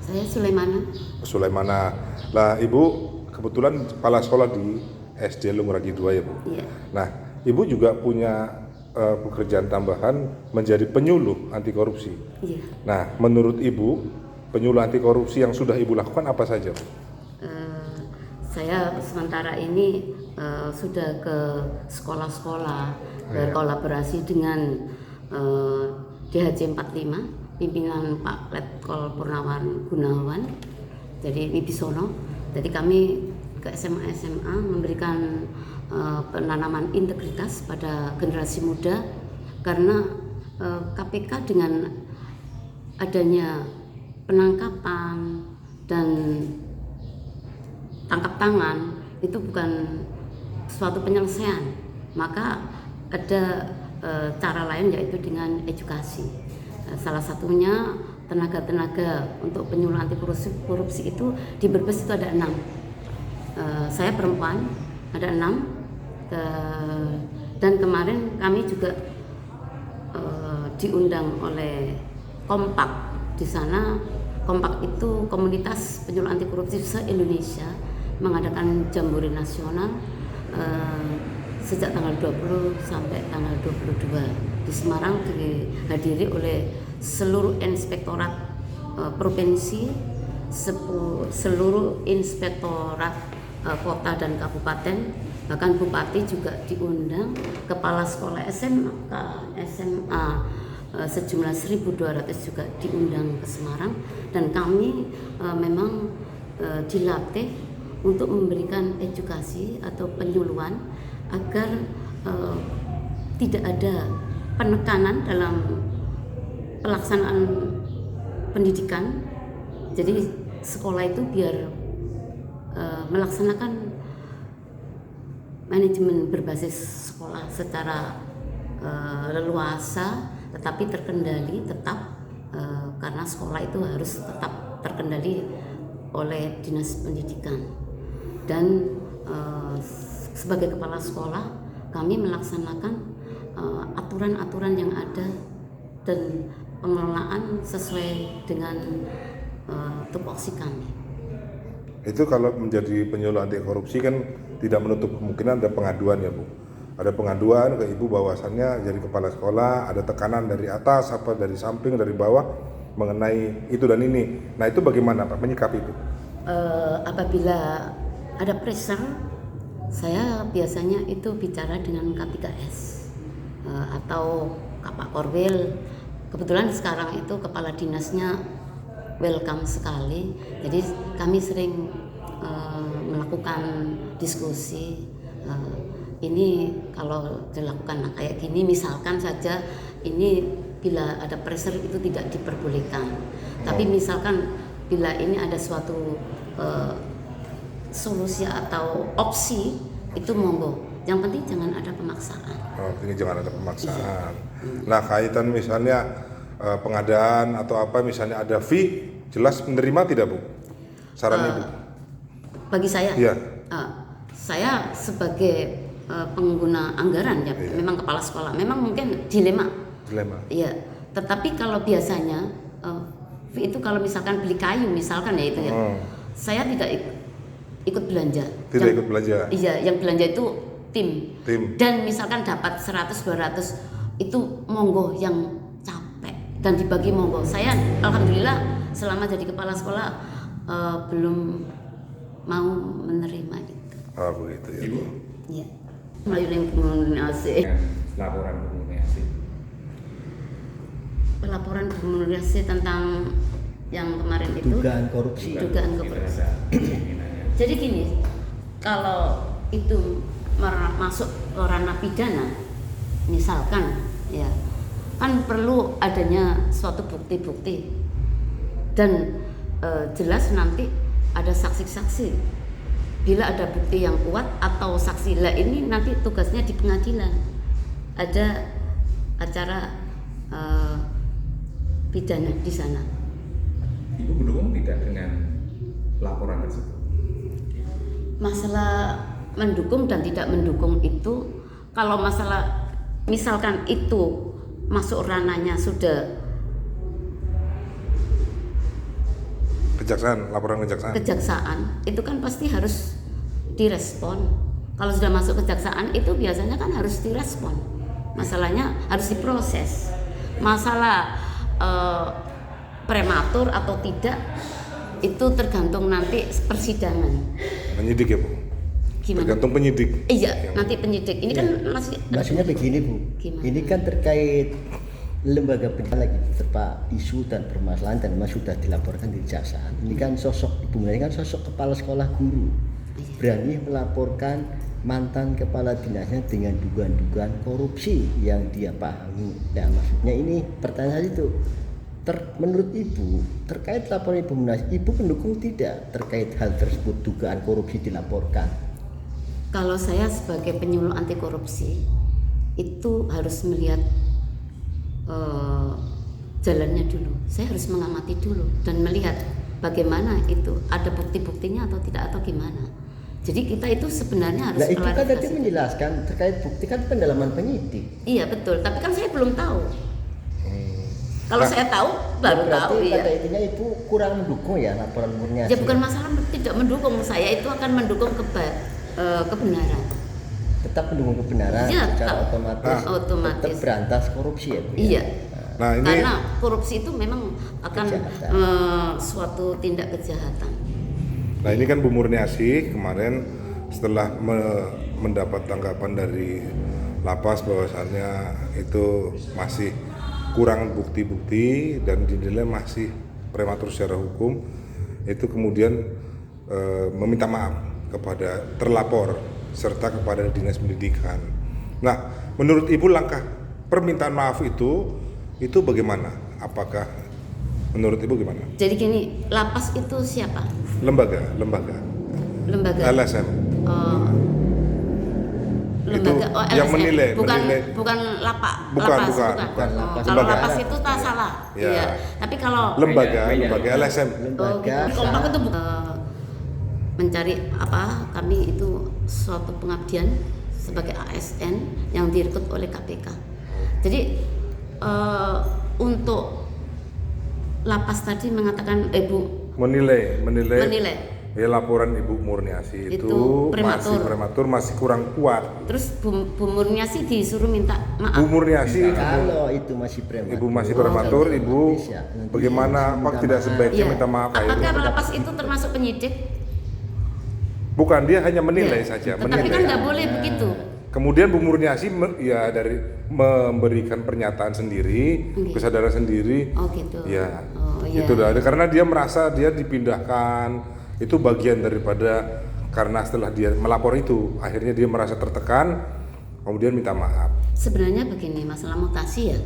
Saya Sulaimana. Sulaimana. Lah Ibu kebetulan kepala sekolah di SD Lungragi 2 ya Bu? Iya. Nah Ibu juga punya pekerjaan tambahan menjadi penyuluh anti korupsi. Iya. Nah menurut Ibu penyuluh anti korupsi yang sudah Ibu lakukan apa saja Bu? Saya sementara ini sudah ke sekolah-sekolah berkolaborasi dengan DHC 45 pimpinan Pak Letkol Purnawan Gunawan, jadi Wibisono. Jadi kami ke SMA memberikan penanaman integritas pada generasi muda, karena KPK dengan adanya penangkapan dan tangkap tangan itu bukan suatu penyelesaian, maka ada cara lain, yaitu dengan edukasi. Salah satunya tenaga-tenaga untuk penyuluh anti korupsi itu di Brebes itu ada 6. Saya perempuan, ada 6. Dan kemarin kami juga diundang oleh Kompak. Di sana Kompak itu komunitas penyuluh anti korupsi se-Indonesia mengadakan jambore nasional sejak tanggal 20 sampai tanggal 22 di Semarang, dihadiri oleh seluruh inspektorat provinsi, seluruh inspektorat kota dan kabupaten, bahkan bupati juga diundang, kepala sekolah SMA sejumlah 1.200 juga diundang ke Semarang, dan kami memang dilatih untuk memberikan edukasi atau penyuluhan agar tidak ada penekanan dalam pelaksanaan pendidikan. Jadi sekolah itu biar melaksanakan manajemen berbasis sekolah secara leluasa, tetapi terkendali tetap, karena sekolah itu harus tetap terkendali oleh dinas pendidikan. Dan sebagai kepala sekolah kami melaksanakan aturan-aturan yang ada dan pengelolaan sesuai dengan tupoksi kami. Itu kalau menjadi penyuluh anti korupsi kan tidak menutup kemungkinan ada pengaduan ya Bu? Ada pengaduan ke Ibu bahwasannya jadi kepala sekolah ada tekanan dari atas, apa dari samping, dari bawah mengenai itu dan ini. Nah itu bagaimana Pak menyikapi itu? Apabila ada pressure, saya biasanya itu bicara dengan K3S atau Kapak Korwil. Kebetulan sekarang itu kepala dinasnya welcome sekali, jadi kami sering melakukan diskusi. Ini kalau dilakukan kayak gini, misalkan saja ini bila ada pressure itu tidak diperbolehkan, tapi misalkan bila ini ada suatu solusi atau opsi itu monggo, yang penting jangan ada pemaksaan. Ini jangan ada pemaksaan. Nah kaitan misalnya pengadaan atau apa, misalnya ada fee, jelas menerima tidak Bu? Saran Ibu? Bagi saya, iya. Saya sebagai pengguna anggaran ya, memang kepala sekolah, memang mungkin dilema. Iya. Tetapi kalau biasanya fee itu kalau misalkan beli kayu misalkan ya itu ya, saya tidak ikut belanja. Ikut belanja? Iya, yang belanja itu tim. Dan misalkan dapat 100-200 itu monggo, yang capek dan dibagi monggo. Saya alhamdulillah selama jadi kepala sekolah belum mau menerima itu. Oh begitu ya Bu? Iya. Melalui komunikasi. Laporan komunikasi. Pelaporan komunikasi tentang yang kemarin itu. Dugaan korupsi. Jadi gini, kalau itu masuk ke ranah pidana, misalkan ya, kan perlu adanya suatu bukti-bukti dan jelas nanti ada saksi-saksi. Bila ada bukti yang kuat atau saksi lah, ini nanti tugasnya di pengadilan. Ada acara pidana di sana. Ibu mendukung tidak dengan laporan tersebut? Masalah mendukung dan tidak mendukung itu, kalau masalah misalkan itu masuk ranahnya sudah Kejaksaan, laporan kejaksaan. Kejaksaan itu kan pasti harus direspon. Kalau sudah masuk kejaksaan itu biasanya kan harus direspon. Masalahnya harus diproses. Masalah prematur atau tidak itu tergantung nanti persidangan. Penyidik ya Bu? Gimana? Tergantung penyidik. Iya, nanti penyidik. Ini kan masih Maksudnya begini Bu, Gimana? ini kan terkait lembaga pendidikan lagi terpa isu dan permasalahan dan memang sudah dilaporkan di kejaksaan. Ini kan sosok Ibu Murni kan sosok kepala sekolah guru, berani melaporkan mantan kepala dinasnya dengan dugaan-dugaan korupsi yang dia pahami. Nah maksudnya ini pertanyaan itu, menurut Ibu terkait laporan Ibu Munas, Ibu mendukung tidak terkait hal tersebut, dugaan korupsi dilaporkan? Kalau saya sebagai penyuluh anti korupsi itu harus melihat jalannya dulu. Saya harus mengamati dulu dan melihat bagaimana itu ada bukti-buktinya atau tidak atau gimana. Jadi kita itu sebenarnya harus Nah itu kan tadi klarifikasi. menjelaskan terkait bukti kan pendalaman penyidik. Iya betul, tapi kan saya belum tahu. Kalau saya tahu baru Berarti tahu ya. pada intinya Ibu kurang mendukung ya laporan Murniasi. Ya bukan masalah tidak mendukung, saya itu akan mendukung kebenaran. Tetap mendukung kebenaran Iya, secara tetap. Otomatis. tetap berantas korupsi ya Bu. ya? Iya. Nah ini Karena korupsi itu memang akan Kejahatan. suatu tindak kejahatan. Nah ini kan Bu Murniasi kemarin setelah mendapat tanggapan dari lapas bahwasannya itu masih kurang bukti-bukti dan dinilai masih prematur secara hukum, itu kemudian meminta maaf kepada terlapor serta kepada dinas pendidikan. Nah menurut Ibu langkah permintaan maaf itu bagaimana? Apakah menurut Ibu gimana? Jadi gini, lapas itu siapa? Lembaga LSM. Lembaga yang LSM. menilai, bukan menilai. bukan lapas. Bukan. Lapas. Kalau Lembaga. lapas itu tak salah. Ya. Iya. Tapi kalau lembaga Beda. LSM. Lembaga kompak itu mencari apa? Kami itu suatu pengabdian sebagai ASN yang direkrut oleh KPK. Jadi untuk lapas tadi mengatakan Bu menilai ya laporan Ibu Murniasi Itu itu prematur. masih prematur, masih kurang kuat. terus Bu Murniasi disuruh minta maaf. Bu Murniasi kalau itu masih prematur. Ibu masih prematur, Ibu Bisa. Nanti bagaimana minta apa tidak maaf. sebaiknya Iya. minta maaf Pak Apakah Ibu? lapas itu termasuk penyidik? Bukan, dia hanya menilai Iya. saja, Tetapi menilai. kan nggak boleh begitu. Kemudian Bu Murniasi ya dari memberikan pernyataan sendiri, Oke. kesadaran sendiri. Oh gitu. Ya, Oh iya. itu dah. Karena dia merasa dia dipindahkan, itu bagian daripada karena setelah dia melapor itu, akhirnya dia merasa tertekan, kemudian minta maaf. Sebenarnya begini, masalah mutasi ya.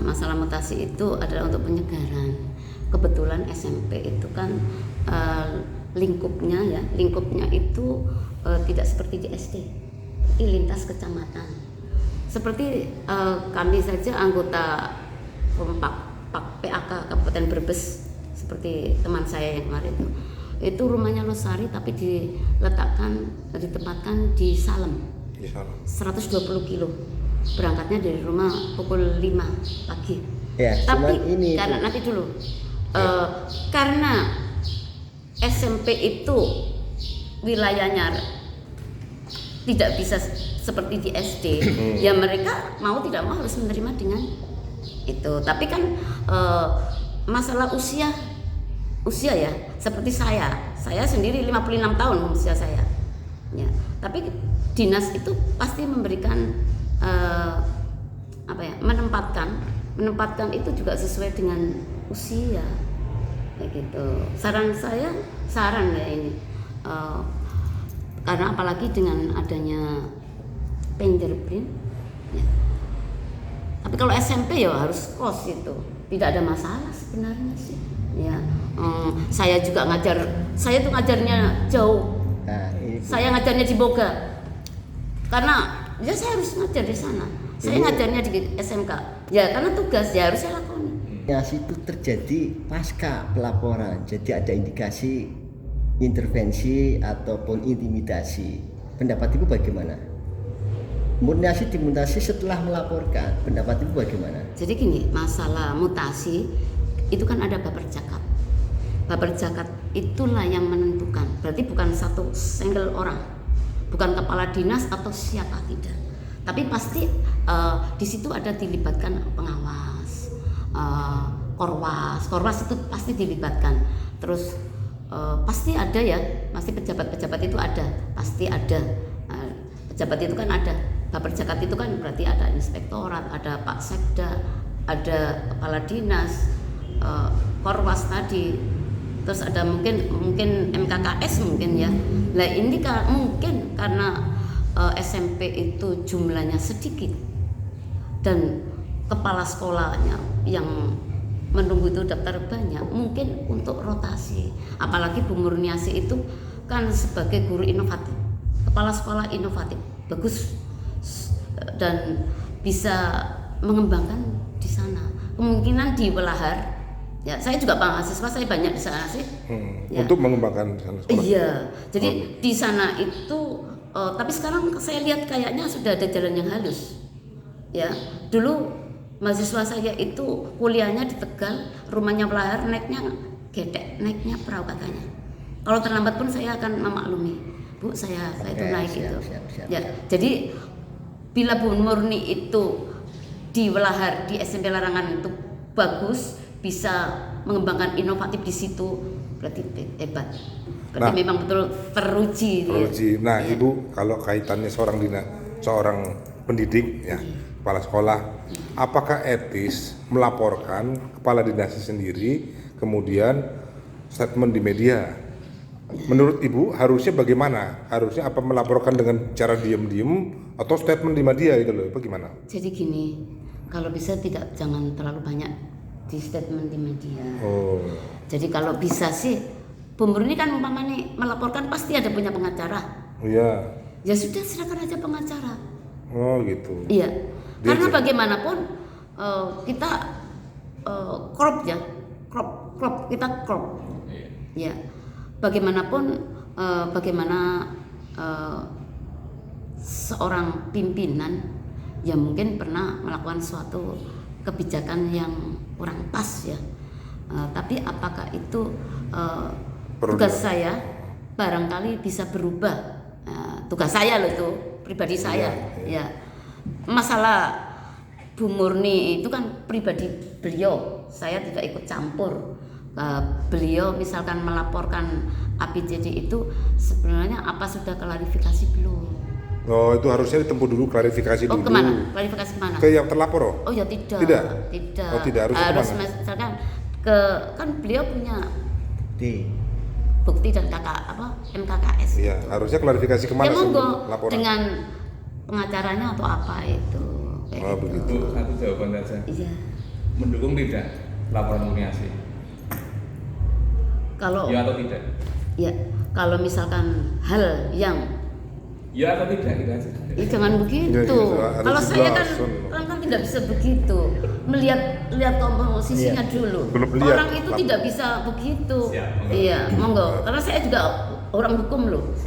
Masalah mutasi itu adalah untuk penyegaran. Kebetulan SMP itu kan lingkupnya itu tidak seperti di SD, di lintas kecamatan. Seperti kami saja anggota PAK Kabupaten Brebes, seperti teman saya yang kemarin itu rumahnya Losari tapi ditempatkan di Salem. 120 kilo. Berangkatnya dari rumah pukul 5 pagi. Ya, Tapi cuman ini karena nanti dulu karena SMP itu wilayahnya tidak bisa seperti di SD, ya mereka mau tidak mau harus menerima dengan itu. Tapi kan masalah usia ya, seperti saya sendiri 56 tahun usia saya. Ya, tapi dinas itu pasti memberikan menempatkan itu juga sesuai dengan usia kayak gitu. Saran ya ini karena apalagi dengan adanya fingerprint ya. Tapi kalau SMP ya harus kos itu tidak ada masalah sebenarnya sih ya. Saya tuh ngajarnya jauh. Nah, ini Saya ngajarnya di Boga karena ya saya harus ngajar di sana. Saya ngajarnya di SMK ya karena tugas ya harus saya lakoni. itu terjadi pasca pelaporan, jadi ada indikasi intervensi ataupun intimidasi. Pendapat Ibu bagaimana? Murniasi dimutasi setelah melaporkan, pendapat Ibu bagaimana? Jadi gini, masalah mutasi itu kan ada baper cakap. Baper zakat itulah yang menentukan. Berarti bukan satu single orang, bukan kepala dinas atau siapa tidak. Tapi pasti di situ ada dilibatkan pengawas, korwas itu pasti dilibatkan. Terus pasti ada ya, pasti pejabat-pejabat itu ada, pasti ada. Pejabat itu kan ada. Baper zakat itu kan berarti ada inspektorat, ada Pak Sekda, ada kepala dinas, korwas tadi. Terus ada mungkin MKKS mungkin ya. Nah ini mungkin karena SMP itu jumlahnya sedikit dan kepala sekolahnya yang menunggu itu daftar banyak, mungkin untuk rotasi. Apalagi Bu Murniasi itu kan sebagai guru inovatif, kepala sekolah inovatif, bagus dan bisa mengembangkan di sana. Kemungkinan di Welahar. Ya, saya juga mahasiswa, saya banyak di sana sih. Ya. Untuk mengembangkan di sana sekolah. Iya, jadi di sana itu, tapi sekarang saya lihat kayaknya sudah ada jalan yang halus. Ya, dulu mahasiswa saya itu kuliahnya di Tegal, rumahnya Welahar, naiknya gedek, naiknya perahu katanya. Kalau terlambat pun saya akan memaklumi, Bu, saya itu naik itu. Ya, jadi bila Bu Murni itu di Welahar, di SMP Larangan itu bagus, bisa mengembangkan inovatif di situ, berarti hebat. Berarti memang betul teruji. Nah, ya. Ibu, kalau kaitannya seorang pendidik ya, kepala sekolah, apakah etis melaporkan kepala dinasnya sendiri kemudian statement di media? Menurut Ibu harusnya bagaimana? Harusnya apa melaporkan dengan cara diam-diam atau statement di media itu loh? Bagaimana? Jadi gini, kalau bisa jangan terlalu banyak di statement di media. Jadi kalau bisa sih, Bu Murni kan umpamanya melaporkan pasti ada punya pengacara. Iya. Ya sudah, silakan aja pengacara. Oh gitu. Iya. Karena bagaimanapun kita crop kita crop. Ya. Bagaimanapun bagaimana seorang pimpinan yang mungkin pernah melakukan suatu kebijakan yang kurang pas ya, tapi apakah itu tugas saya barangkali bisa berubah, tugas saya loh itu pribadi saya ya. Masalah Bu Murni itu kan pribadi beliau, saya tidak ikut campur. Beliau misalkan melaporkan APJD itu sebenarnya apa sudah klarifikasi belum? Oh, itu harusnya ditempuh dulu klarifikasi dulu. Kemana? Klarifikasi kemana? Ke yang terlapor? Oh ya tidak. Oh tidak, harus misalkan kan beliau punya bukti dan MKKS. Iya, harusnya klarifikasi kemana? Ya monggo laporan dengan pengacaranya atau apa itu. Begitu. Satu jawaban saja. Iya. Mendukung tidak laporan Murniasi? Kalau ya atau tidak? Ya, kalau misalkan hal yang ya atau tidak gitu aja. Ya jangan begitu. Ya, kalau saya kan tidak bisa begitu. Lihat komposisinya dulu. Orang itu tidak bisa begitu. Iya, monggo. Karena saya juga orang hukum loh.